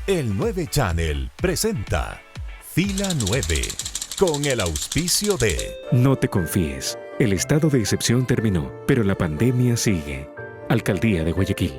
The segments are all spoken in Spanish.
El 9 Channel presenta Fila 9 con el auspicio de... No te confíes. El estado de excepción terminó, pero la pandemia sigue. Alcaldía de Guayaquil.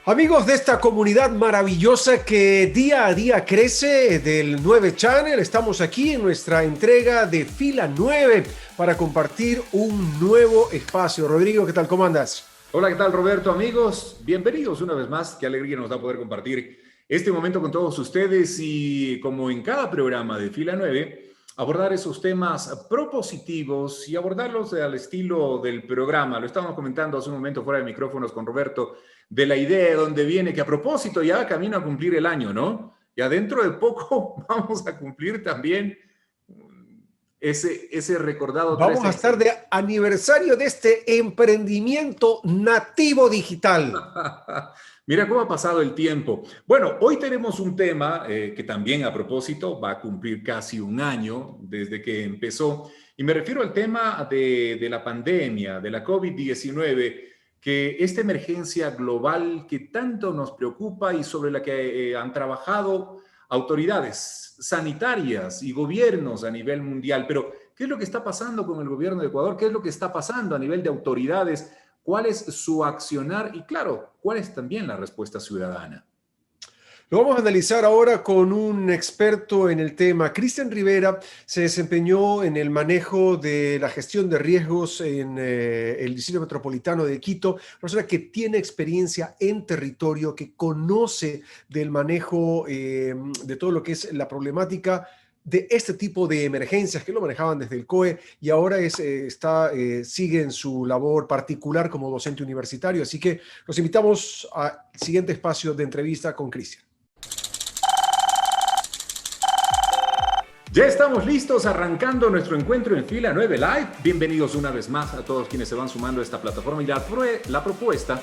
Amigos de esta comunidad maravillosa que día a día crece del 9 Channel, estamos aquí en nuestra entrega de Fila 9 para compartir un nuevo espacio. Rodrigo, ¿qué tal? ¿Cómo andas? Hola, ¿qué tal, Roberto? Amigos, bienvenidos una vez más. Qué alegría nos da poder compartir este momento con todos ustedes y, como en cada programa de Fila 9, abordar esos temas propositivos y abordarlos al estilo del programa. Lo estábamos comentando hace un momento fuera de micrófonos con Roberto, de la idea de dónde viene, que a propósito ya camino a cumplir el año, ¿no? Ya dentro de poco vamos a cumplir también ese recordado Vamos 13. a estar de aniversario de este emprendimiento nativo digital. Mira cómo ha pasado el tiempo. Bueno, hoy tenemos un tema que también a propósito va a cumplir casi un año desde que empezó. Y me refiero al tema de la pandemia, de la COVID-19, que esta emergencia global que tanto nos preocupa y sobre la que han trabajado autoridades sanitarias y gobiernos a nivel mundial. Pero, ¿qué es lo que está pasando con el gobierno de Ecuador? ¿Qué es lo que está pasando a nivel de autoridades? ¿Cuál es su accionar? Y claro, ¿cuál es también la respuesta ciudadana? Lo vamos a analizar ahora con un experto en el tema. Cristian Rivera se desempeñó en el manejo de la gestión de riesgos en el Distrito Metropolitano de Quito, una persona que tiene experiencia en territorio, que conoce del manejo de todo lo que es la problemática de este tipo de emergencias que lo manejaban desde el COE y ahora sigue en su labor particular como docente universitario. Así que los invitamos al siguiente espacio de entrevista con Cristian. Ya estamos listos arrancando nuestro encuentro en Fila 9 Live. Bienvenidos una vez más a todos quienes se van sumando a esta plataforma y la propuesta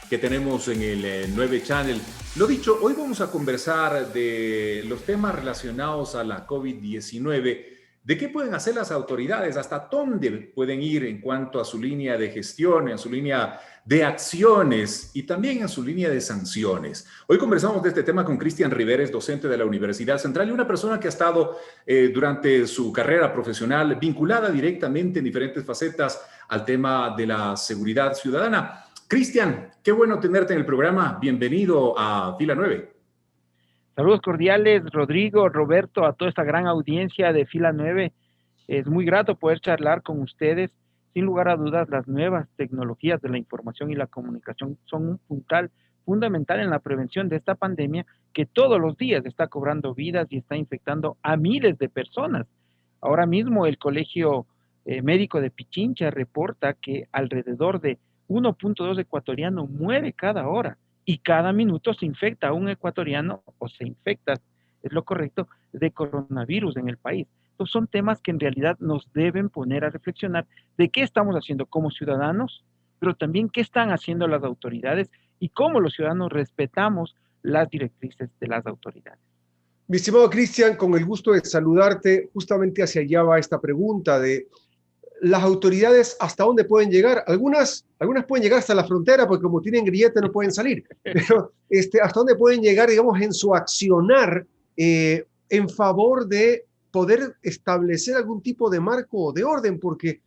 que tenemos en el 9 Channel. Lo dicho, hoy vamos a conversar de los temas relacionados a la COVID-19, de qué pueden hacer las autoridades, hasta dónde pueden ir en cuanto a su línea de gestión, en su línea de acciones y también en su línea de sanciones. Hoy conversamos de este tema con Cristian Rivera, docente de la Universidad Central y una persona que ha estado durante su carrera profesional vinculada directamente en diferentes facetas al tema de la seguridad ciudadana. Cristian, qué bueno tenerte en el programa. Bienvenido a Fila 9. Saludos cordiales, Rodrigo, Roberto, a toda esta gran audiencia de Fila 9. Es muy grato poder charlar con ustedes. Sin lugar a dudas, las nuevas tecnologías de la información y la comunicación son un puntal fundamental en la prevención de esta pandemia que todos los días está cobrando vidas y está infectando a miles de personas. Ahora mismo el Colegio Médico de Pichincha reporta que alrededor de 1.2 ecuatorianos muere cada hora. Y cada minuto se infecta a un ecuatoriano o se infecta, es lo correcto, de coronavirus en el país. Entonces son temas que en realidad nos deben poner a reflexionar de qué estamos haciendo como ciudadanos, pero también qué están haciendo las autoridades y cómo los ciudadanos respetamos las directrices de las autoridades. Mi estimado Cristian, con el gusto de saludarte, justamente hacia allá va esta pregunta de las autoridades, ¿hasta dónde pueden llegar? Algunas pueden llegar hasta la frontera porque como tienen grillete no pueden salir, pero ¿hasta dónde pueden llegar, digamos, en su accionar en favor de poder establecer algún tipo de marco o de orden? Porque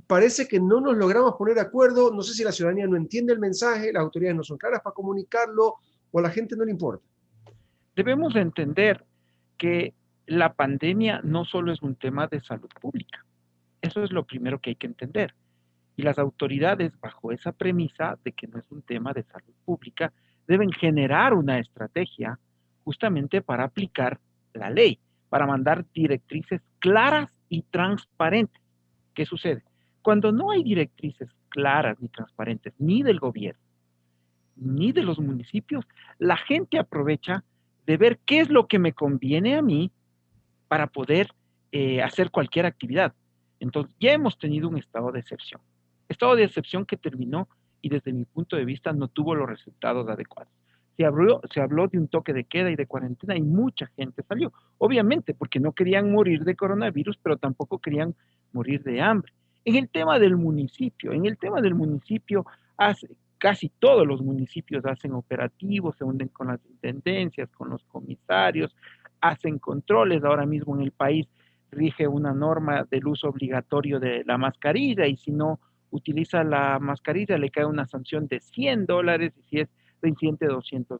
parece que no nos logramos poner de acuerdo, no sé si la ciudadanía no entiende el mensaje, las autoridades no son claras para comunicarlo o a la gente no le importa. Debemos entender que la pandemia no solo es un tema de salud pública. Eso es lo primero que hay que entender. Y las autoridades, bajo esa premisa de que no es un tema de salud pública, deben generar una estrategia justamente para aplicar la ley, para mandar directrices claras y transparentes. ¿Qué sucede? Cuando no hay directrices claras ni transparentes, ni del gobierno, ni de los municipios, la gente aprovecha de ver qué es lo que me conviene a mí para poder hacer cualquier actividad. Entonces, ya hemos tenido un estado de excepción. Estado de excepción que terminó y desde mi punto de vista no tuvo los resultados adecuados. Se habló de un toque de queda y de cuarentena y mucha gente salió. Obviamente, porque no querían morir de coronavirus, pero tampoco querían morir de hambre. En el tema del municipio, casi todos los municipios hacen operativos, se unen con las intendencias, con los comisarios, hacen controles. Ahora mismo en el país rige una norma del uso obligatorio de la mascarilla y si no utiliza la mascarilla le cae una sanción de $100 y si es reincidente $200.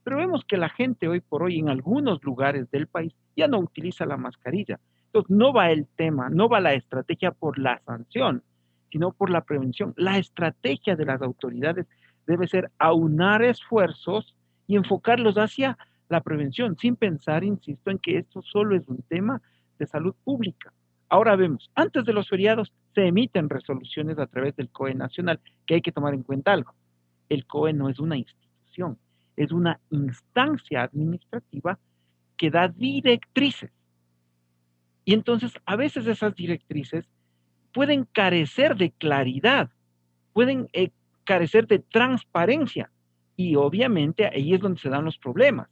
Pero vemos que la gente hoy por hoy en algunos lugares del país ya no utiliza la mascarilla. Entonces no va el tema, no va la estrategia por la sanción, sino por la prevención. La estrategia de las autoridades debe ser aunar esfuerzos y enfocarlos hacia la prevención, sin pensar, insisto, en que esto solo es un tema de salud pública. Ahora vemos, antes de los feriados se emiten resoluciones a través del COE nacional, que hay que tomar en cuenta algo. El COE no es una institución, es una instancia administrativa que da directrices. Y entonces a veces esas directrices pueden carecer de claridad, pueden carecer de transparencia y obviamente ahí es donde se dan los problemas.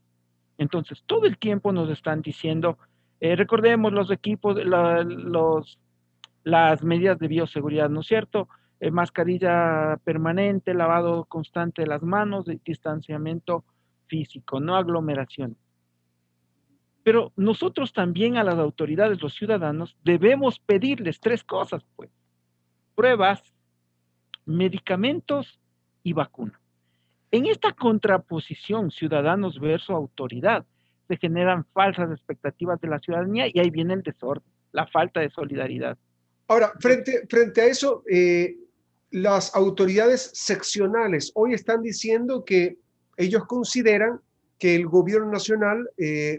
Entonces todo el tiempo nos están diciendo, recordemos los equipos, las medidas de bioseguridad, ¿no es cierto? Mascarilla permanente, lavado constante de las manos, distanciamiento físico, no aglomeración. Pero nosotros también a las autoridades, los ciudadanos, debemos pedirles 3 cosas, pues. Pruebas, medicamentos y vacuna. En esta contraposición ciudadanos versus autoridad, se generan falsas expectativas de la ciudadanía y ahí viene el desorden, la falta de solidaridad. Ahora, frente a eso, las autoridades seccionales hoy están diciendo que ellos consideran que el gobierno nacional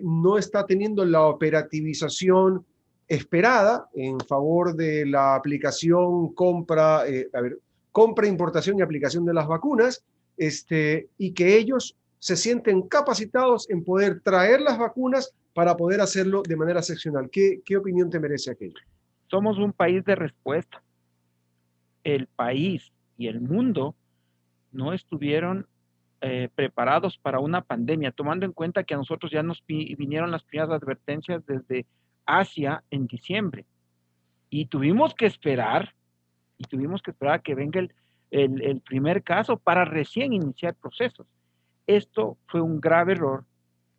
no está teniendo la operativización esperada en favor de la aplicación, compra, importación y aplicación de las vacunas, y que ellos se sienten capacitados en poder traer las vacunas para poder hacerlo de manera seccional. ¿Qué opinión te merece aquello? Somos un país de respuesta. El país y el mundo no estuvieron preparados para una pandemia, tomando en cuenta que a nosotros ya nos vinieron las primeras advertencias desde Asia en diciembre. Y tuvimos que esperar a que venga el primer caso para recién iniciar procesos. Esto fue un grave error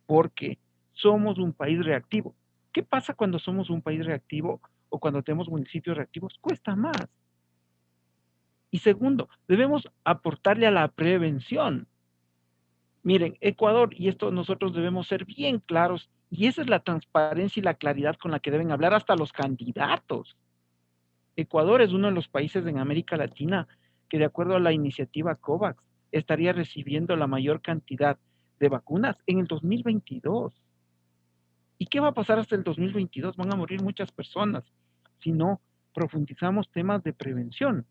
porque somos un país reactivo. ¿Qué pasa cuando somos un país reactivo o cuando tenemos municipios reactivos? Cuesta más. Y segundo, debemos aportarle a la prevención. Miren, Ecuador, y esto nosotros debemos ser bien claros, y esa es la transparencia y la claridad con la que deben hablar hasta los candidatos. Ecuador es uno de los países en América Latina que, de acuerdo a la iniciativa COVAX, estaría recibiendo la mayor cantidad de vacunas en el 2022. ¿Y qué va a pasar hasta el 2022? Van a morir muchas personas si no profundizamos temas de prevención.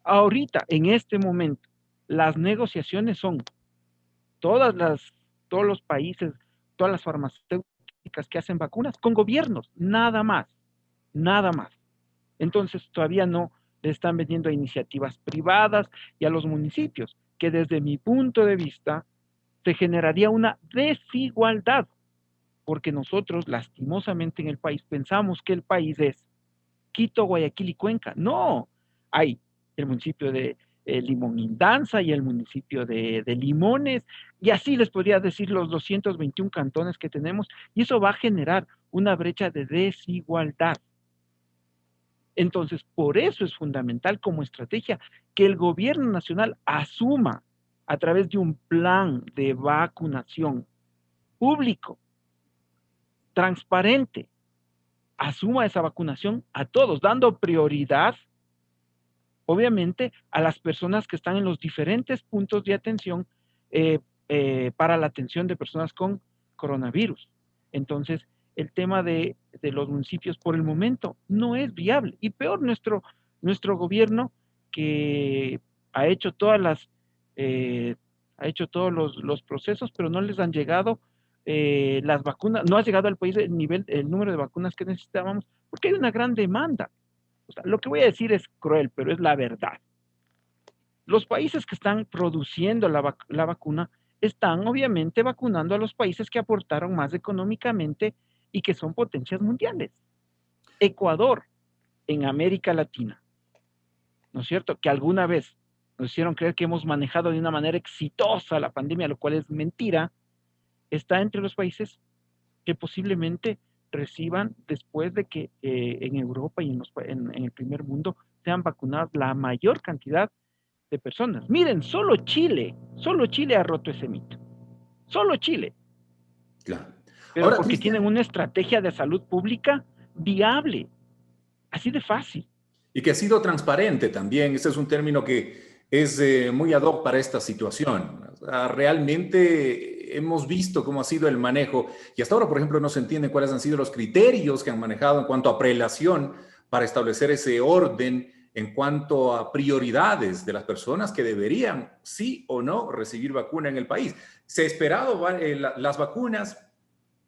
Ahorita, en este momento, las negociaciones son todos los países, todas las farmacéuticas que hacen vacunas con gobiernos, nada más. Entonces todavía no le están vendiendo a iniciativas privadas y a los municipios, que desde mi punto de vista se generaría una desigualdad, porque nosotros lastimosamente en el país pensamos que el país es Quito, Guayaquil y Cuenca. No, hay el municipio de Limón Indanza y el municipio de Limones, y así les podría decir los 221 cantones que tenemos, y eso va a generar una brecha de desigualdad. Entonces, por eso es fundamental como estrategia que el gobierno nacional asuma a través de un plan de vacunación público, transparente, asuma esa vacunación a todos, dando prioridad obviamente a las personas que están en los diferentes puntos de atención para la atención de personas con coronavirus. Entonces, el tema de los municipios por el momento no es viable. Y peor, nuestro gobierno que ha hecho todos los procesos, pero no les han llegado las vacunas, no ha llegado al país el número de vacunas que necesitábamos, porque hay una gran demanda. O sea, lo que voy a decir es cruel, pero es la verdad. Los países que están produciendo la vacuna están obviamente vacunando a los países que aportaron más económicamente y que son potencias mundiales. Ecuador, en América Latina, ¿no es cierto? Que alguna vez nos hicieron creer que hemos manejado de una manera exitosa la pandemia, lo cual es mentira, está entre los países que posiblemente reciban después de que en Europa y en el primer mundo sean vacunadas la mayor cantidad de personas. Miren, solo Chile ha roto ese mito. Solo Chile. Claro. Pero Ahora, porque tienen Cristian, una estrategia de salud pública viable. Así de fácil. y que ha sido transparente también, ese es un término que es muy ad hoc para esta situación. O sea, realmente hemos visto cómo ha sido el manejo y hasta ahora, por ejemplo, no se entiende cuáles han sido los criterios que han manejado en cuanto a prelación para establecer ese orden en cuanto a prioridades de las personas que deberían, sí o no, recibir vacuna en el país. Se ha esperado las vacunas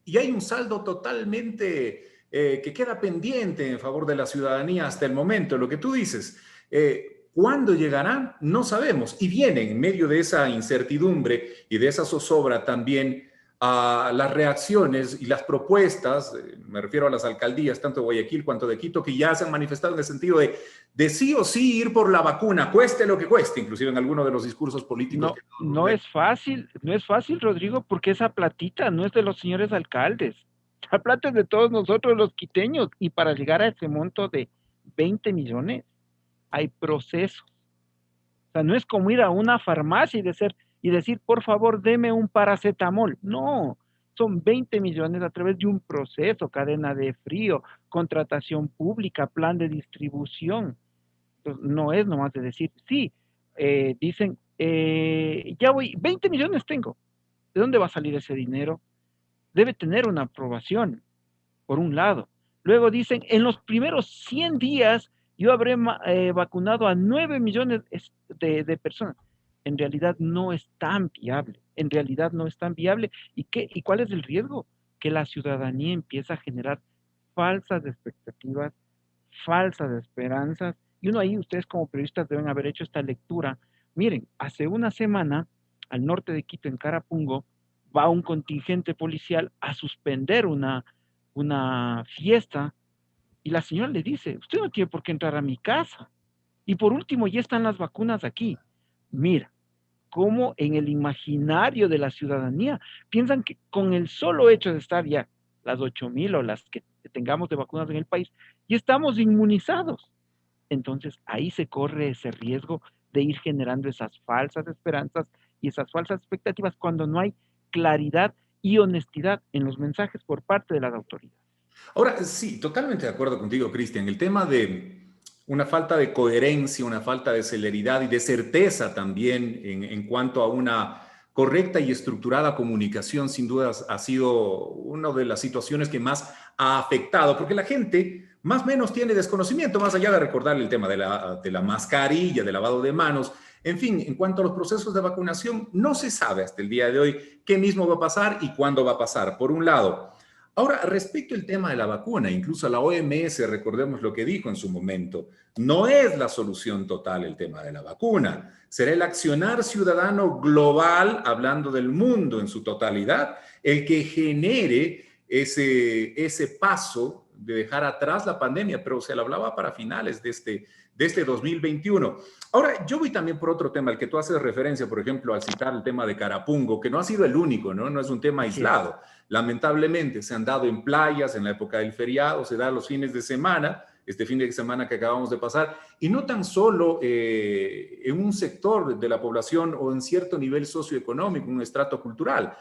y hay un saldo totalmente que queda pendiente en favor de la ciudadanía hasta el momento. Lo que tú dices, ¿cuándo llegarán? No sabemos. Y vienen en medio de esa incertidumbre y de esa zozobra también a las reacciones y las propuestas, me refiero a las alcaldías, tanto de Guayaquil cuanto de Quito, que ya se han manifestado en el sentido de sí o sí ir por la vacuna, cueste lo que cueste, inclusive en algunos de los discursos políticos. No es fácil, Rodrigo, porque esa platita no es de los señores alcaldes. La plata es de todos nosotros los quiteños y para llegar a ese monto de 20 millones hay procesos. O sea, no es como ir a una farmacia y decir, por favor, deme un paracetamol. No, son 20 millones a través de un proceso, cadena de frío, contratación pública, plan de distribución. Entonces, no es nomás de decir, sí, dicen, ya voy, 20 millones tengo. ¿De dónde va a salir ese dinero? Debe tener una aprobación, por un lado. Luego dicen, en los primeros 100 días yo habré vacunado a 9 millones de personas. En realidad no es tan viable, en realidad no es tan viable. ¿Y cuál es el riesgo? Que la ciudadanía empieza a generar falsas expectativas, falsas esperanzas, y uno ahí, ustedes como periodistas deben haber hecho esta lectura. Miren, hace una semana, al norte de Quito, en Carapungo, va un contingente policial a suspender una fiesta y la señora le dice, usted no tiene por qué entrar a mi casa. Y por último, ya están las vacunas aquí. Mira, cómo en el imaginario de la ciudadanía piensan que con el solo hecho de estar ya las 8,000 o las que tengamos de vacunas en el país, ya estamos inmunizados. Entonces ahí se corre ese riesgo de ir generando esas falsas esperanzas y esas falsas expectativas cuando no hay claridad y honestidad en los mensajes por parte de las autoridades. Ahora, sí, totalmente de acuerdo contigo, Cristian. El tema de una falta de coherencia, una falta de celeridad y de certeza también en cuanto a una correcta y estructurada comunicación, sin dudas, ha sido una de las situaciones que más ha afectado, porque la gente más o menos tiene desconocimiento, más allá de recordar el tema de la mascarilla, del lavado de manos. En fin, en cuanto a los procesos de vacunación, no se sabe hasta el día de hoy qué mismo va a pasar y cuándo va a pasar, por un lado. Ahora, respecto al tema de la vacuna, incluso la OMS, recordemos lo que dijo en su momento, no es la solución total el tema de la vacuna, será el accionar ciudadano global, hablando del mundo en su totalidad, el que genere ese paso de dejar atrás la pandemia, pero se le hablaba para finales de este 2021. Ahora, yo voy también por otro tema, el que tú haces referencia, por ejemplo, al citar el tema de Carapungo, que no ha sido el único, ¿no? No es un tema aislado. Lamentablemente se han dado en playas, en la época del feriado, se da los fines de semana, este fin de semana que acabamos de pasar, y no tan solo en un sector de la población o en cierto nivel socioeconómico, un estrato cultural.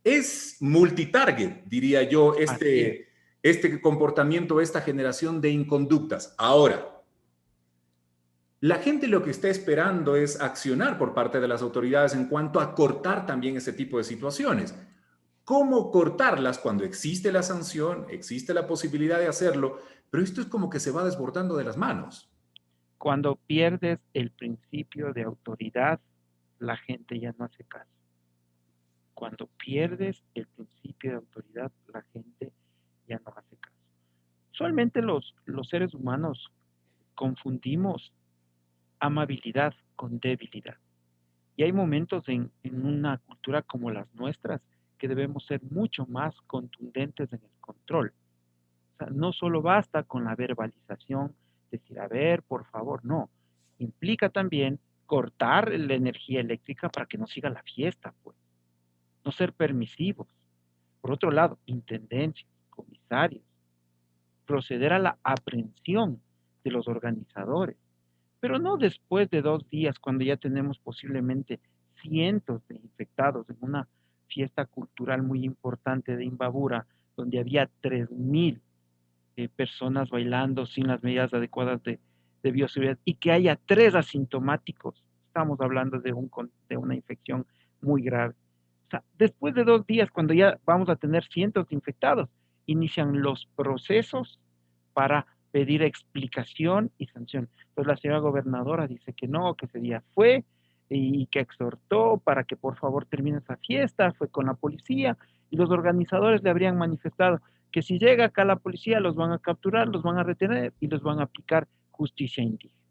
Es multitarget, diría yo, este comportamiento, esta generación de inconductas. Ahora, la gente lo que está esperando es accionar por parte de las autoridades en cuanto a cortar también ese tipo de situaciones. ¿Cómo cortarlas cuando existe la sanción, existe la posibilidad de hacerlo, pero esto es como que se va desbordando de las manos? Cuando pierdes el principio de autoridad, la gente ya no hace caso. Cuando pierdes el principio de autoridad, la gente ya no hace caso. Usualmente los seres humanos confundimos amabilidad con debilidad. Y hay momentos en una cultura como las nuestras que debemos ser mucho más contundentes en el control. O sea, no solo basta con la verbalización, decir, a ver, por favor, no. Implica también cortar la energía eléctrica para que no siga la fiesta, pues. No ser permisivos. Por otro lado, intendencias, comisarios, proceder a la aprehensión de los organizadores, pero no después de 2 días, cuando ya tenemos posiblemente cientos de infectados en una fiesta cultural muy importante de Imbabura, donde había 3.000 personas bailando sin las medidas adecuadas de bioseguridad y que haya 3 asintomáticos. Estamos hablando de una infección muy grave. O sea, después de 2 días, cuando ya vamos a tener cientos de infectados, inician los procesos para pedir explicación y sanción. Entonces la señora gobernadora dice que no, que ese día fue y que exhortó para que por favor termine esa fiesta, fue con la policía y los organizadores le habrían manifestado que si llega acá la policía los van a capturar, los van a retener y los van a aplicar justicia indígena.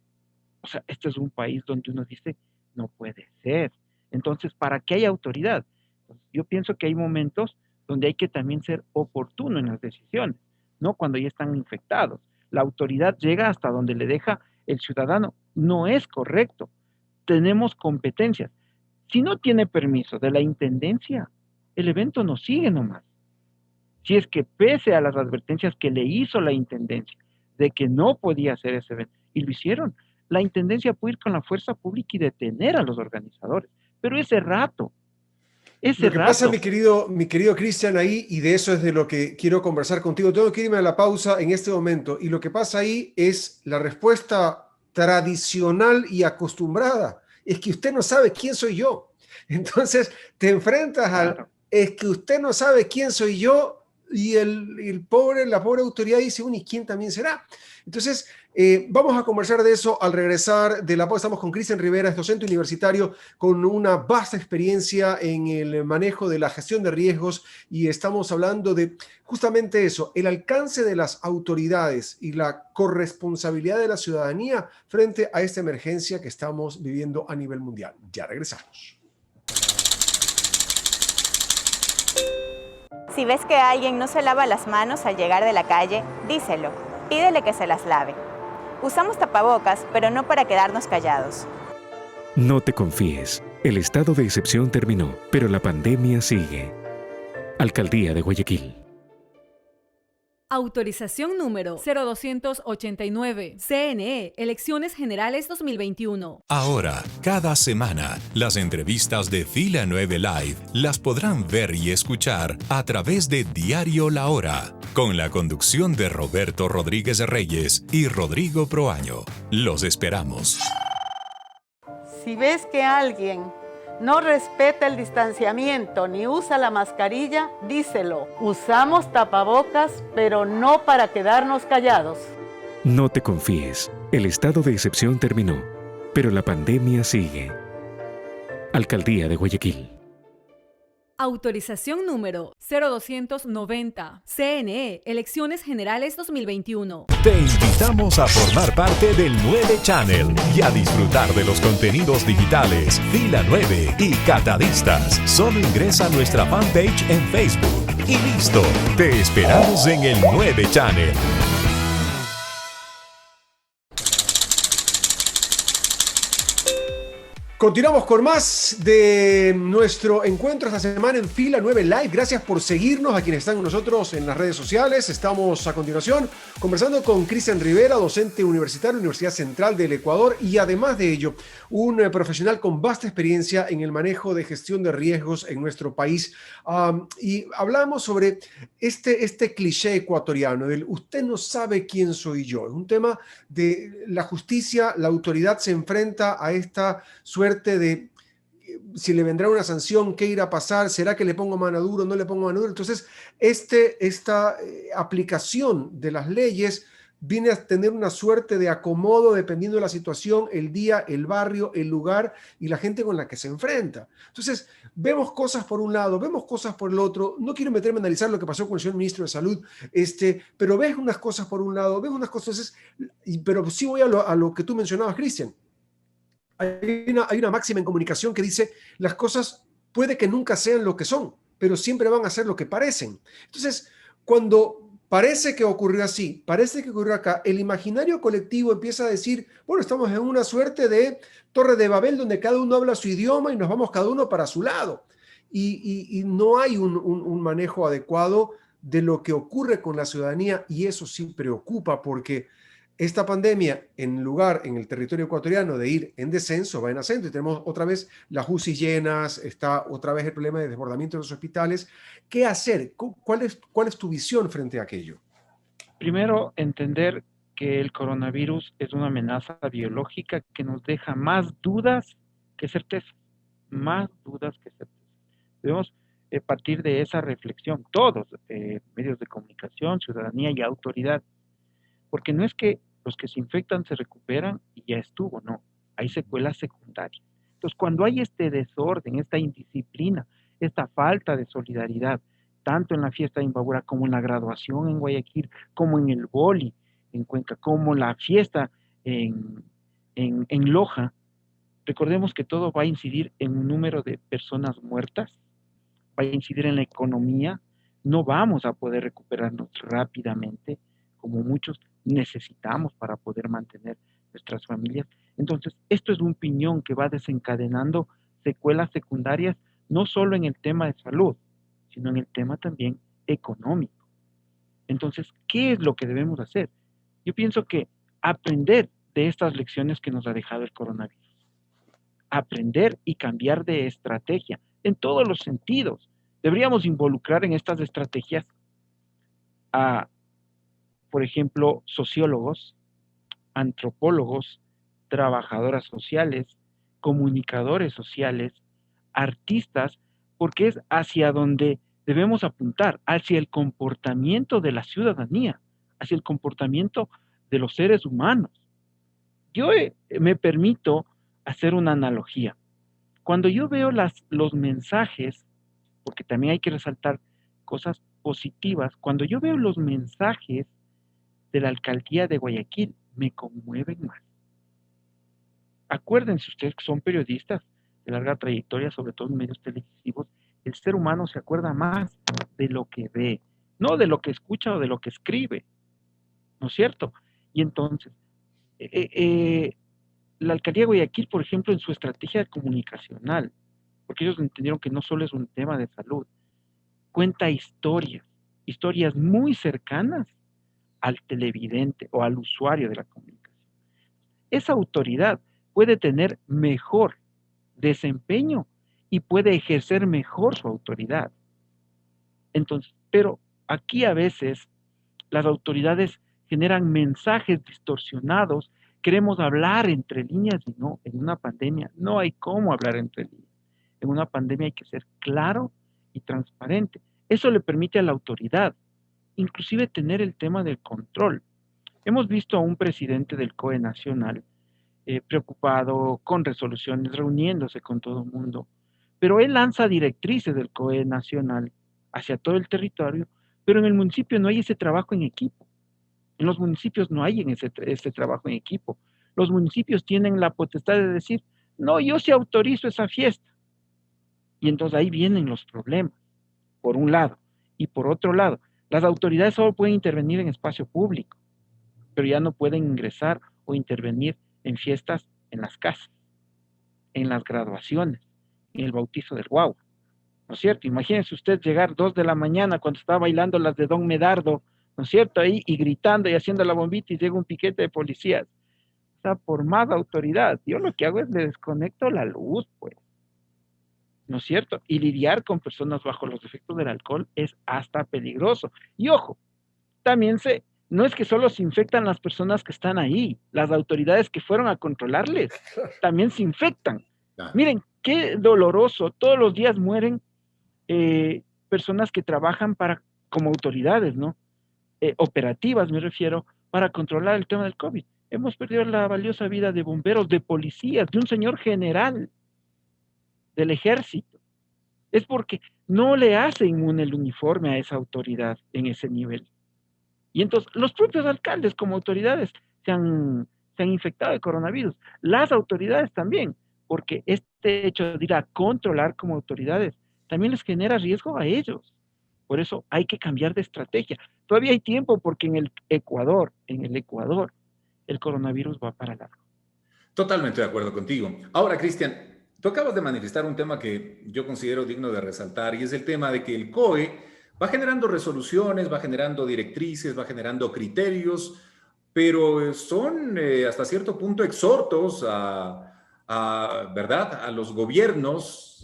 O sea, este es un país donde uno dice, no puede ser. Entonces, ¿para qué hay autoridad? Yo pienso que hay momentos donde hay que también ser oportuno en las decisiones, ¿no? Cuando ya están infectados. La autoridad llega hasta donde le deja el ciudadano. No es correcto. Tenemos competencias. Si no tiene permiso de la intendencia, el evento no sigue nomás. Si es que pese a las advertencias que le hizo la intendencia de que no podía hacer ese evento, y lo hicieron, la intendencia puede ir con la fuerza pública y detener a los organizadores. Pero ese rato, Lo que pasa, mi querido Cristian, ahí, y de eso es de lo que quiero conversar contigo, tengo que irme a la pausa en este momento, y lo que pasa ahí es la respuesta tradicional y acostumbrada, es que usted no sabe quién soy yo. Entonces te enfrentas al, es que usted no sabe quién soy yo, y la pobre autoridad dice, bueno, ¿y quién también será? Entonces, vamos a conversar de eso al regresar de la pausa. Estamos con Cristian Rivera, es docente universitario con una vasta experiencia en el manejo de la gestión de riesgos, y estamos hablando de justamente eso, el alcance de las autoridades y la corresponsabilidad de la ciudadanía frente a esta emergencia que estamos viviendo a nivel mundial. Ya regresamos. Si ves que alguien no se lava las manos al llegar de la calle, díselo. Pídele que se las lave. Usamos tapabocas, pero no para quedarnos callados. No te confíes. El estado de excepción terminó, pero la pandemia sigue. Alcaldía de Guayaquil. Autorización número 0289. CNE, Elecciones Generales 2021. Ahora, cada semana, las entrevistas de Fila 9 Live las podrán ver y escuchar a través de Diario La Hora, con la conducción de Roberto Rodríguez Reyes y Rodrigo Proaño. Los esperamos. Si ves que alguien no respeta el distanciamiento ni usa la mascarilla, díselo. Usamos tapabocas, pero no para quedarnos callados. No te confíes. El estado de excepción terminó, pero la pandemia sigue. Alcaldía de Guayaquil. Autorización número 0290. CNE, Elecciones Generales 2021. Te invitamos a formar parte del 9 Channel y a disfrutar de los contenidos digitales Fila 9 y Catadistas. Solo ingresa a nuestra fanpage en Facebook y listo. Te esperamos en el 9 Channel. Continuamos con más de nuestro encuentro esta semana en Fila 9 Live. Gracias por seguirnos a quienes están con nosotros en las redes sociales. Estamos a continuación conversando con Cristian Rivera, docente universitario, Universidad Central del Ecuador, y además de ello, un profesional con vasta experiencia en el manejo de gestión de riesgos en nuestro país. Y hablamos sobre este cliché ecuatoriano del usted no sabe quién soy yo. Es un tema de la justicia, la autoridad se enfrenta a esta suerte de si le vendrá una sanción, qué irá a pasar, será que le pongo mano dura, no le pongo mano dura. Entonces, esta aplicación de las leyes viene a tener una suerte de acomodo dependiendo de la situación, el día, el barrio, el lugar y la gente con la que se enfrenta. Entonces, vemos cosas por un lado, vemos cosas por el otro. No quiero meterme a analizar lo que pasó con el señor ministro de Salud, pero ves unas cosas por un lado, ves unas cosas, pero sí voy a lo que tú mencionabas, Cristian. Hay una máxima en comunicación que dice, las cosas puede que nunca sean lo que son, pero siempre van a ser lo que parecen. Entonces, cuando parece que ocurrió así, parece que ocurrió acá, el imaginario colectivo empieza a decir, bueno, estamos en una suerte de Torre de Babel donde cada uno habla su idioma y nos vamos cada uno para su lado. Y no hay un manejo adecuado de lo que ocurre con la ciudadanía, y eso sí preocupa porque esta pandemia, en el territorio ecuatoriano, de ir en descenso, va en ascenso, y tenemos otra vez las UCI llenas, está otra vez el problema de desbordamiento de los hospitales. ¿Qué hacer? ¿Cuál es tu visión frente a aquello? Primero, entender que el coronavirus es una amenaza biológica que nos deja más dudas que certezas, más dudas que certezas. Debemos partir de esa reflexión, todos, medios de comunicación, ciudadanía y autoridad, porque no es que los que se infectan se recuperan y ya estuvo, no, hay secuelas secundarias. Entonces, cuando hay este desorden, esta indisciplina, esta falta de solidaridad, tanto en la fiesta de Imbabura como en la graduación en Guayaquil, como en el boli en Cuenca, como la fiesta en Loja, recordemos que todo va a incidir en un número de personas muertas, va a incidir en la economía, no vamos a poder recuperarnos rápidamente, como muchos necesitamos para poder mantener nuestras familias. Entonces, esto es un piñón que va desencadenando secuelas secundarias, no solo en el tema de salud, sino en el tema también económico. Entonces, ¿qué es lo que debemos hacer? Yo pienso que aprender de estas lecciones que nos ha dejado el coronavirus. Aprender y cambiar de estrategia en todos los sentidos. Deberíamos involucrar en estas estrategias a, por ejemplo, sociólogos, antropólogos, trabajadoras sociales, comunicadores sociales, artistas, porque es hacia donde debemos apuntar, hacia el comportamiento de la ciudadanía, hacia el comportamiento de los seres humanos. Yo me permito hacer una analogía. Cuando yo veo los mensajes, porque también hay que resaltar cosas positivas, cuando yo veo los mensajes de la alcaldía de Guayaquil, me conmueven más. Acuérdense ustedes que son periodistas de larga trayectoria, sobre todo en medios televisivos, el ser humano se acuerda más de lo que ve, no de lo que escucha o de lo que escribe, ¿no es cierto? Y entonces, la alcaldía de Guayaquil, por ejemplo, en su estrategia comunicacional, porque ellos entendieron que no solo es un tema de salud, cuenta historias muy cercanas al televidente o al usuario de la comunicación. Esa autoridad puede tener mejor desempeño y puede ejercer mejor su autoridad. Entonces, pero aquí a veces las autoridades generan mensajes distorsionados, queremos hablar entre líneas y no, en una pandemia no hay cómo hablar entre líneas. En una pandemia hay que ser claro y transparente. Eso le permite a la autoridad, inclusive tener el tema del control. Hemos visto a un presidente del COE nacional preocupado con resoluciones, reuniéndose con todo el mundo, pero él lanza directrices del COE nacional hacia todo el territorio, pero en el municipio no hay ese trabajo en equipo. En los municipios no hay ese trabajo en equipo. Los municipios tienen la potestad de decir, no, yo sí autorizo esa fiesta. Y entonces ahí vienen los problemas, por un lado. Y por otro lado, las autoridades solo pueden intervenir en espacio público, pero ya no pueden ingresar o intervenir en fiestas en las casas, en las graduaciones, en el bautizo del guagua. ¿No es cierto? Imagínense usted llegar 2 de la mañana cuando está bailando las de Don Medardo, ¿no es cierto? Ahí y gritando y haciendo la bombita y llega un piquete de policías. O sea, por más autoridad, yo lo que hago es le desconecto la luz, pues. ¿No es cierto? Y lidiar con personas bajo los efectos del alcohol es hasta peligroso. Y ojo, también no es que solo se infectan las personas que están ahí, las autoridades que fueron a controlarles, también se infectan. Miren, qué doloroso, todos los días mueren personas que trabajan como autoridades, ¿no? Operativas, me refiero, para controlar el tema del COVID. Hemos perdido la valiosa vida de bomberos, de policías, de un señor general del ejército. Es porque no le hace inmune el uniforme a esa autoridad en ese nivel. Y entonces los propios alcaldes como autoridades se han se han infectado de coronavirus. Las autoridades también, porque este hecho de ir a controlar como autoridades también les genera riesgo a ellos. Por eso hay que cambiar de estrategia. Todavía hay tiempo porque en el Ecuador, el coronavirus va para largo. Totalmente de acuerdo contigo. Ahora, Cristian, tú acabas de manifestar un tema que yo considero digno de resaltar y es el tema de que el COE va generando resoluciones, va generando directrices, va generando criterios, pero son hasta cierto punto exhortos ¿verdad? A los gobiernos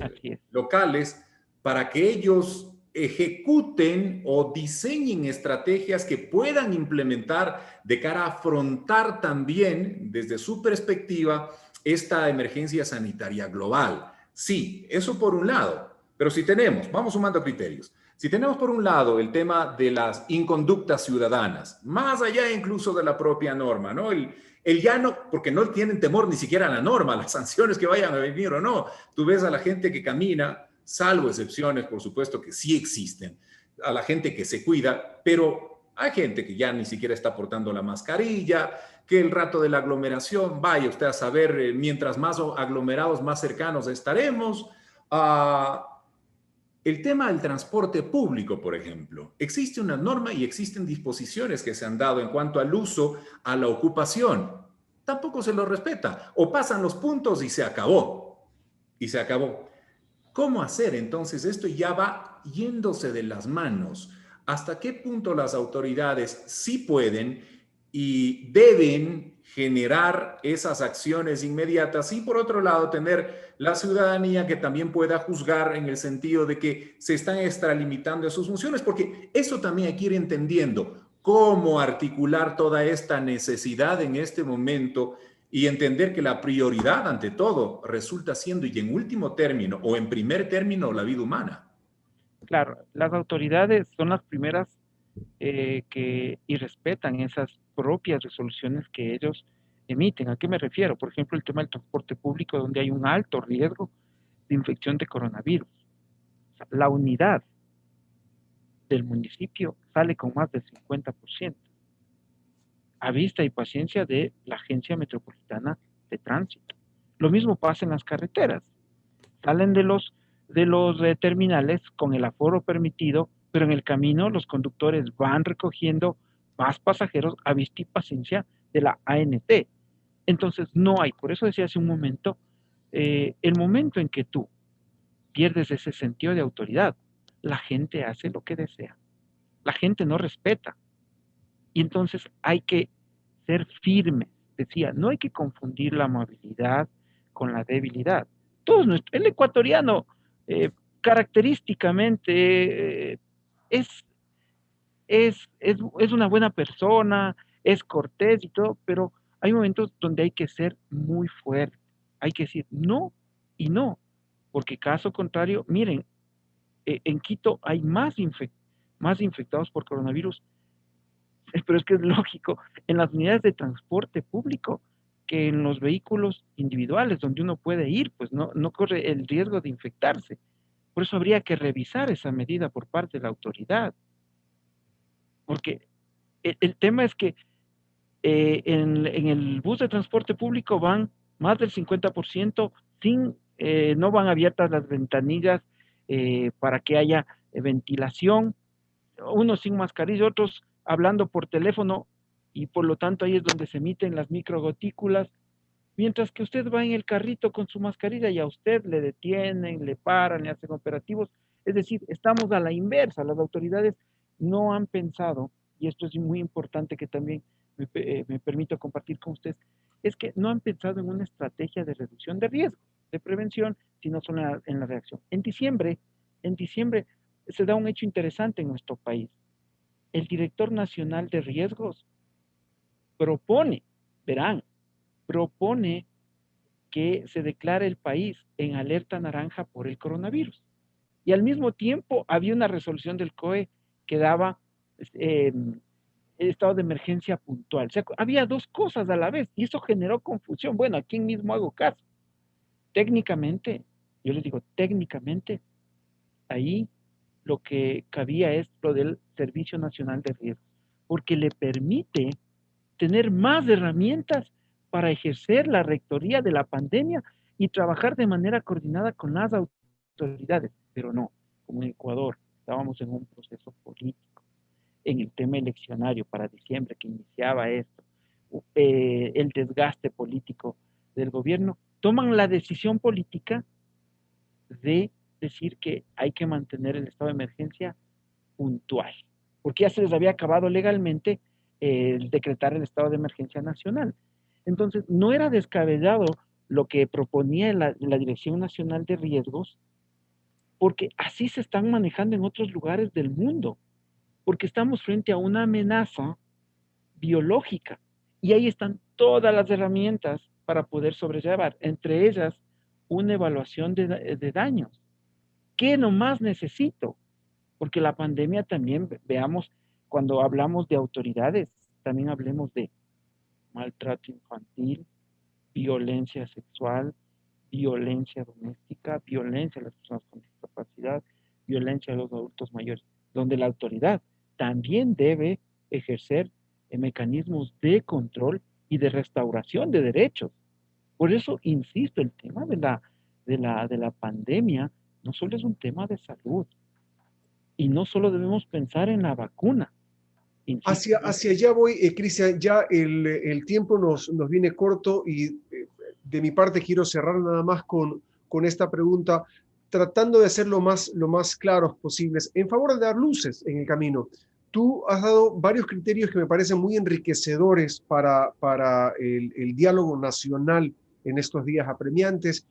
locales para que ellos ejecuten o diseñen estrategias que puedan implementar de cara a afrontar también desde su perspectiva esta emergencia sanitaria global. Sí, eso por un lado, pero si tenemos, vamos sumando criterios, si tenemos por un lado el tema de las inconductas ciudadanas, más allá incluso de la propia norma, ¿no? El ya no, porque no tienen temor ni siquiera a la norma, las sanciones que vayan a venir o no. Tú ves a la gente que camina, salvo excepciones, por supuesto que sí existen, a la gente que se cuida, pero hay gente que ya ni siquiera está portando la mascarilla, que el rato de la aglomeración, vaya usted a saber, mientras más aglomerados, más cercanos estaremos. El tema del transporte público, por ejemplo, existe una norma y existen disposiciones que se han dado en cuanto al uso, a la ocupación. Tampoco se lo respeta, o pasan los puntos y se acabó. Y se acabó. ¿Cómo hacer entonces? Esto ya va yéndose de las manos. ¿Hasta qué punto las autoridades sí pueden y deben generar esas acciones inmediatas y por otro lado tener la ciudadanía que también pueda juzgar en el sentido de que se están extralimitando de sus funciones? Porque eso también hay que ir entendiendo cómo articular toda esta necesidad en este momento y entender que la prioridad ante todo resulta siendo, y en último término o en primer término, la vida humana. Claro, las autoridades son las primeras que irrespetan esas propias resoluciones que ellos emiten. ¿A qué me refiero? Por ejemplo, el tema del transporte público, donde hay un alto riesgo de infección de coronavirus. O sea, la unidad del municipio sale con más del 50%, a vista y paciencia de la Agencia Metropolitana de Tránsito. Lo mismo pasa en las carreteras. Salen de los terminales con el aforo permitido, pero en el camino los conductores van recogiendo más pasajeros a vista y paciencia de la ANT. Entonces no hay, por eso decía hace un momento, el momento en que tú pierdes ese sentido de autoridad, la gente hace lo que desea. La gente no respeta. Y entonces hay que ser firmes. Decía, no hay que confundir la amabilidad con la debilidad. El ecuatoriano característicamente es una buena persona, es cortés y todo, pero hay momentos donde hay que ser muy fuerte. Hay que decir no y no, porque caso contrario, miren, en Quito hay más infectados por coronavirus, pero es que es lógico, en las unidades de transporte público que en los vehículos individuales donde uno puede ir, pues no corre el riesgo de infectarse. Por eso habría que revisar esa medida por parte de la autoridad. Porque el tema es que en el bus de transporte público van más del 50% no van abiertas las ventanillas para que haya ventilación, unos sin mascarilla, otros hablando por teléfono, y por lo tanto ahí es donde se emiten las microgotículas, mientras que usted va en el carrito con su mascarilla y a usted le detienen, le paran, le hacen operativos. Es decir, estamos a la inversa. Las autoridades no han pensado, y esto es muy importante que también me permito compartir con ustedes, es que no han pensado en una estrategia de reducción de riesgo, de prevención, sino solo en la reacción. En diciembre se da un hecho interesante en nuestro país. El director nacional de riesgos propone que se declare el país en alerta naranja por el coronavirus. Y al mismo tiempo había una resolución del COE que daba el estado de emergencia puntual. O sea, había dos cosas a la vez y eso generó confusión. Bueno, ¿a quién mismo hago caso? Técnicamente, yo les digo, técnicamente, ahí lo que cabía es lo del Servicio Nacional de Riesgos, porque le permite tener más herramientas para ejercer la rectoría de la pandemia y trabajar de manera coordinada con las autoridades. Pero no, como en Ecuador estábamos en un proceso político, en el tema eleccionario para diciembre que iniciaba esto, el desgaste político del gobierno, toman la decisión política de decir que hay que mantener el estado de emergencia puntual, porque ya se les había acabado legalmente el decretar el estado de emergencia nacional. Entonces, no era descabellado lo que proponía la Dirección Nacional de Riesgos, porque así se están manejando en otros lugares del mundo, porque estamos frente a una amenaza biológica y ahí están todas las herramientas para poder sobrellevar, entre ellas una evaluación de daños. ¿Qué nomás necesito? Porque la pandemia también, veamos, cuando hablamos de autoridades, también hablemos de maltrato infantil, violencia sexual, violencia doméstica, violencia a las personas con discapacidad, violencia a los adultos mayores, donde la autoridad también debe ejercer mecanismos de control y de restauración de derechos. Por eso, insisto, el tema de la pandemia no solo es un tema de salud, y no solo debemos pensar en la vacuna. Hacia allá voy, Cristian, ya el tiempo nos viene corto y de mi parte quiero cerrar nada más con esta pregunta, tratando de ser lo más claros posibles, en favor de dar luces en el camino. Tú has dado varios criterios que me parecen muy enriquecedores para el diálogo nacional en estos días apremiantes.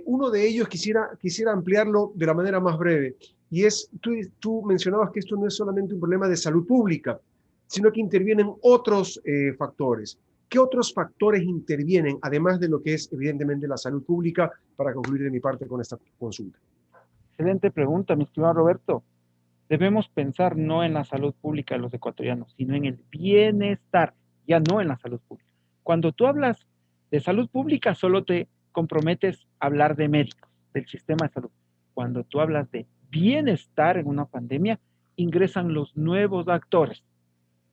Uno de ellos quisiera ampliarlo de la manera más breve, y es, tú mencionabas que esto no es solamente un problema de salud pública, sino que intervienen otros factores. ¿Qué otros factores intervienen, además de lo que es evidentemente la salud pública, para concluir de mi parte con esta consulta? Excelente pregunta, mi estimado Roberto. Debemos pensar no en la salud pública de los ecuatorianos, sino en el bienestar, ya no en la salud pública. Cuando tú hablas de salud pública, solo te comprometes a hablar de médicos, del sistema de salud. Cuando tú hablas de bienestar en una pandemia, ingresan los nuevos actores,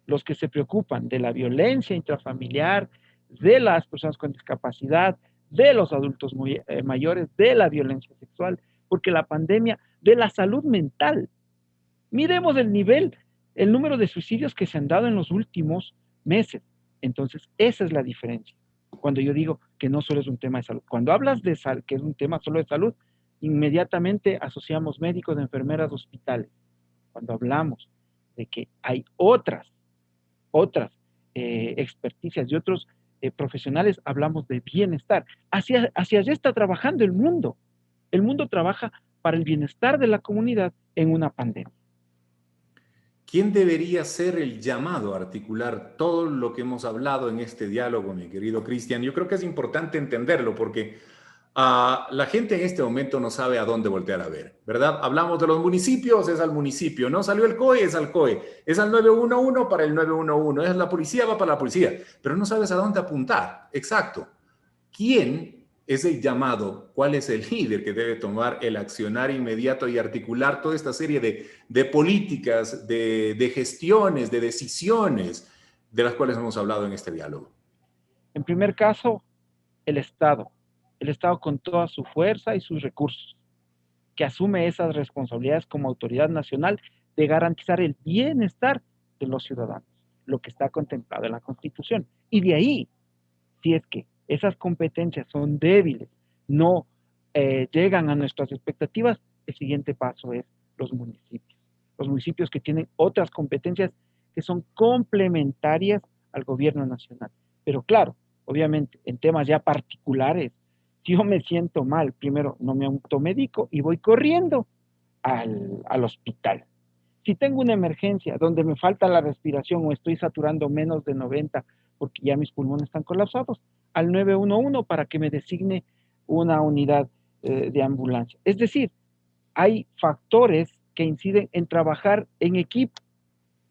los que se preocupan de la violencia intrafamiliar, de las personas con discapacidad, de los adultos mayores, de la violencia sexual, porque la pandemia, de la salud mental. Miremos el número de suicidios que se han dado en los últimos meses. Entonces, esa es la diferencia. Cuando yo digo que no solo es un tema de salud. Cuando hablas de que es un tema solo de salud, inmediatamente asociamos médicos, enfermeras, hospitales. Cuando hablamos de que hay otras experticias y otros profesionales, hablamos de bienestar. Hacia allá está trabajando el mundo. El mundo trabaja para el bienestar de la comunidad en una pandemia. ¿Quién debería ser el llamado a articular todo lo que hemos hablado en este diálogo, mi querido Cristian? Yo creo que es importante entenderlo porque la gente en este momento no sabe a dónde voltear a ver, ¿verdad? Hablamos de los municipios, es al municipio, ¿no? Salió el COE, es al COE, es al 911 para el 911, es la policía, va para la policía, pero no sabes a dónde apuntar. Exacto. ¿Quién es el llamado? ¿Cuál es el líder que debe tomar el accionar inmediato y articular toda esta serie de políticas, de gestiones, de decisiones de las cuales hemos hablado en este diálogo? En primer caso, el Estado con toda su fuerza y sus recursos, que asume esas responsabilidades como autoridad nacional de garantizar el bienestar de los ciudadanos, lo que está contemplado en la Constitución. Y de ahí, si es que esas competencias son débiles, no llegan a nuestras expectativas, el siguiente paso es los municipios. Los municipios que tienen otras competencias que son complementarias al gobierno nacional. Pero claro, obviamente, en temas ya particulares, si yo me siento mal, primero no me automedico y voy corriendo al hospital. Si tengo una emergencia donde me falta la respiración o estoy saturando menos de 90 porque ya mis pulmones están colapsados, al 911 para que me designe una unidad de ambulancia. Es decir, hay factores que inciden en trabajar en equipo,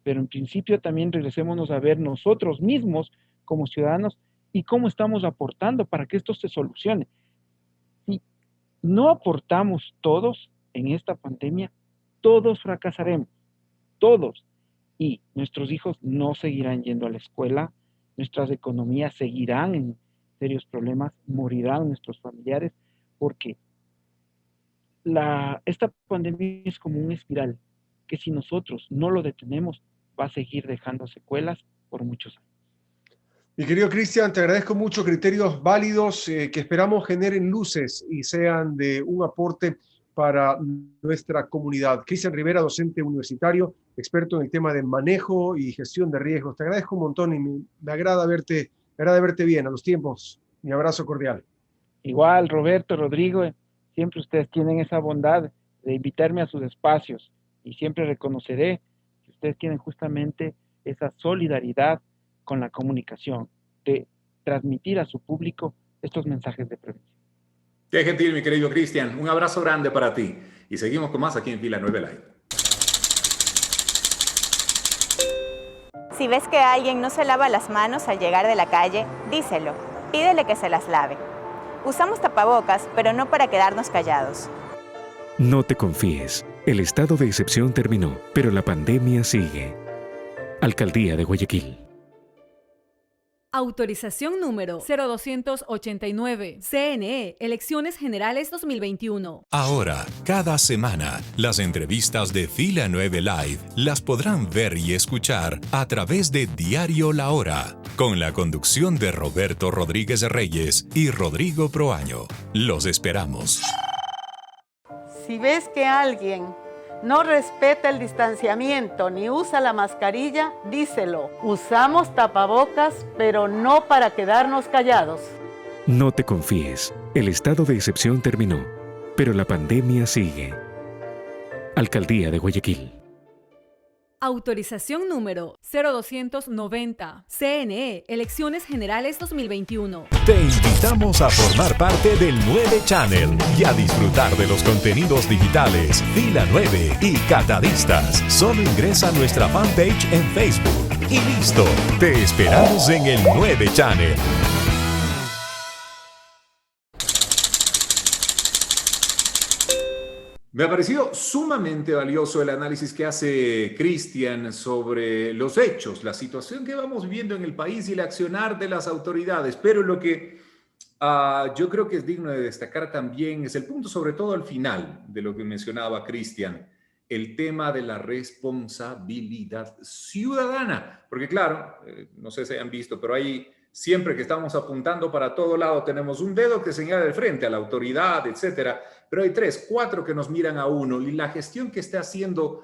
pero en principio también regresémonos a ver nosotros mismos como ciudadanos y cómo estamos aportando para que esto se solucione. Si no aportamos todos en esta pandemia, todos fracasaremos, todos. Y nuestros hijos no seguirán yendo a la escuela, nuestras economías seguirán en serios problemas, morirán nuestros familiares, porque esta pandemia es como un espiral, que si nosotros no lo detenemos, va a seguir dejando secuelas por muchos años. Mi querido Cristian, te agradezco mucho, criterios válidos que esperamos generen luces y sean de un aporte para nuestra comunidad. Cristian Rivera, docente universitario, experto en el tema de manejo y gestión de riesgos. Te agradezco un montón y me agrada verte bien a los tiempos. Mi abrazo cordial. Igual, Roberto, Rodrigo, siempre ustedes tienen esa bondad de invitarme a sus espacios y siempre reconoceré que ustedes tienen justamente esa solidaridad con la comunicación, de transmitir a su público estos mensajes de prevención. Qué gentil, mi querido Cristian. Un abrazo grande para ti. Y seguimos con más aquí en Fila 9 Live. Si ves que alguien no se lava las manos al llegar de la calle, díselo. Pídele que se las lave. Usamos tapabocas, pero no para quedarnos callados. No te confíes. El estado de excepción terminó, pero la pandemia sigue. Alcaldía de Guayaquil. Autorización número 0289. CNE, Elecciones Generales 2021. Ahora, cada semana, las entrevistas de Fila 9 Live las podrán ver y escuchar a través de Diario La Hora, con la conducción de Roberto Rodríguez Reyes y Rodrigo Proaño. Los esperamos. Si ves que alguien no respeta el distanciamiento ni usa la mascarilla, díselo. Usamos tapabocas, pero no para quedarnos callados. No te confíes. El estado de excepción terminó, pero la pandemia sigue. Alcaldía de Guayaquil. Autorización número 0290. CNE, Elecciones Generales 2021. Te invitamos a formar parte del 9 Channel y a disfrutar de los contenidos digitales Fila 9 y Catadistas. Solo ingresa a nuestra fanpage en Facebook y listo. Te esperamos en el 9 Channel. Me ha parecido sumamente valioso el análisis que hace Cristian sobre los hechos, la situación que vamos viviendo en el país y el accionar de las autoridades. Pero lo que yo creo que es digno de destacar también es el punto, sobre todo al final de lo que mencionaba Cristian, el tema de la responsabilidad ciudadana. Porque claro, no sé si han visto, pero hay siempre que estamos apuntando para todo lado, tenemos un dedo que señala de frente a la autoridad, etcétera, pero hay 3, 4 que nos miran a uno, y la gestión que está haciendo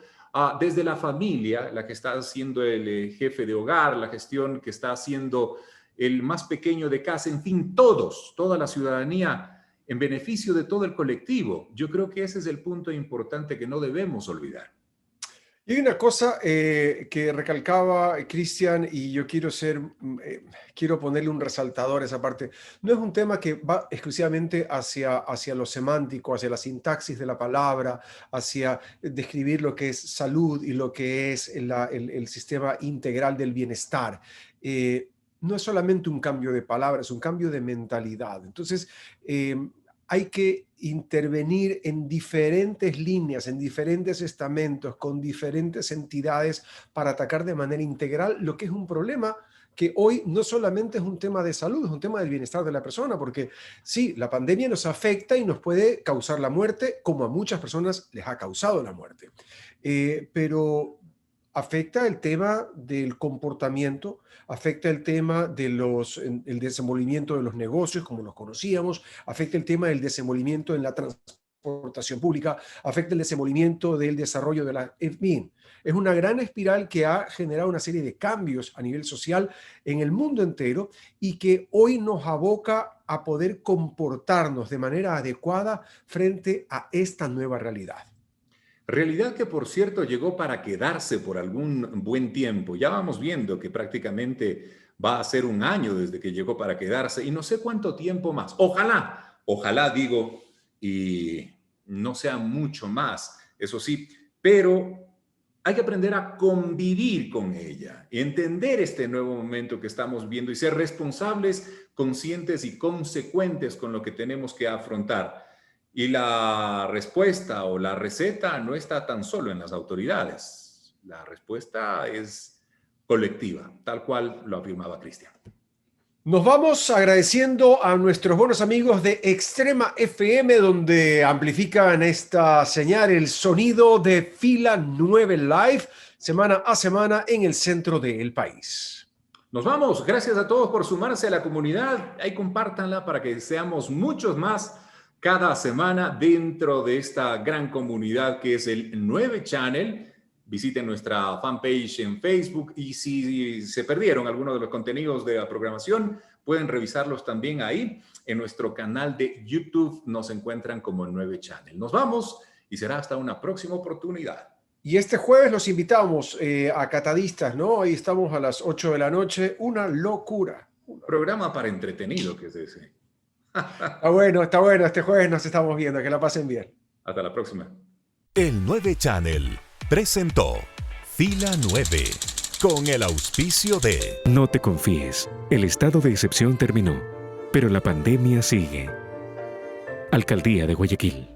desde la familia, la que está haciendo el jefe de hogar, la gestión que está haciendo el más pequeño de casa, en fin, toda la ciudadanía en beneficio de todo el colectivo. Yo creo que ese es el punto importante que no debemos olvidar. Y hay una cosa que recalcaba Cristian, y yo quiero ponerle un resaltador a esa parte. No es un tema que va exclusivamente hacia lo semántico, hacia la sintaxis de la palabra, hacia describir lo que es salud y lo que es el sistema integral del bienestar. No es solamente un cambio de palabras, es un cambio de mentalidad. Entonces, hay que intervenir en diferentes líneas, en diferentes estamentos, con diferentes entidades para atacar de manera integral lo que es un problema que hoy no solamente es un tema de salud, es un tema del bienestar de la persona, porque sí, la pandemia nos afecta y nos puede causar la muerte, como a muchas personas les ha causado la muerte. Pero afecta el tema del comportamiento, afecta el tema del desenvolvimiento de los negocios como los conocíamos, afecta el tema del desenvolvimiento en la transportación pública, afecta el desenvolvimiento del desarrollo de la... En fin, es una gran espiral que ha generado una serie de cambios a nivel social en el mundo entero y que hoy nos aboca a poder comportarnos de manera adecuada frente a esta nueva realidad. Realidad que, por cierto, llegó para quedarse por algún buen tiempo. Ya vamos viendo que prácticamente va a ser un año desde que llegó para quedarse y no sé cuánto tiempo más. Ojalá digo, y no sea mucho más, eso sí, pero hay que aprender a convivir con ella, entender este nuevo momento que estamos viendo y ser responsables, conscientes y consecuentes con lo que tenemos que afrontar. Y la respuesta o la receta no está tan solo en las autoridades. La respuesta es colectiva, tal cual lo afirmaba Cristian. Nos vamos agradeciendo a nuestros buenos amigos de Extrema FM, donde amplifican esta señal, el sonido de Fila 9 Live, semana a semana en el centro del país. Nos vamos. Gracias a todos por sumarse a la comunidad. Ahí compártanla para que seamos muchos más cada semana dentro de esta gran comunidad que es el 9 Channel. Visiten nuestra fanpage en Facebook y si se perdieron algunos de los contenidos de la programación, pueden revisarlos también ahí. En nuestro canal de YouTube nos encuentran como 9 Channel. Nos vamos y será hasta una próxima oportunidad. Y este jueves los invitamos a Catadistas, ¿no? Ahí estamos a las 8 de la noche. Una locura. Programa para entretenido que es ese. Está bueno. Este jueves nos estamos viendo. Que la pasen bien. Hasta la próxima. El 9 Channel presentó Fila 9 con el auspicio de... No te confíes, el estado de excepción terminó, pero la pandemia sigue. Alcaldía de Guayaquil.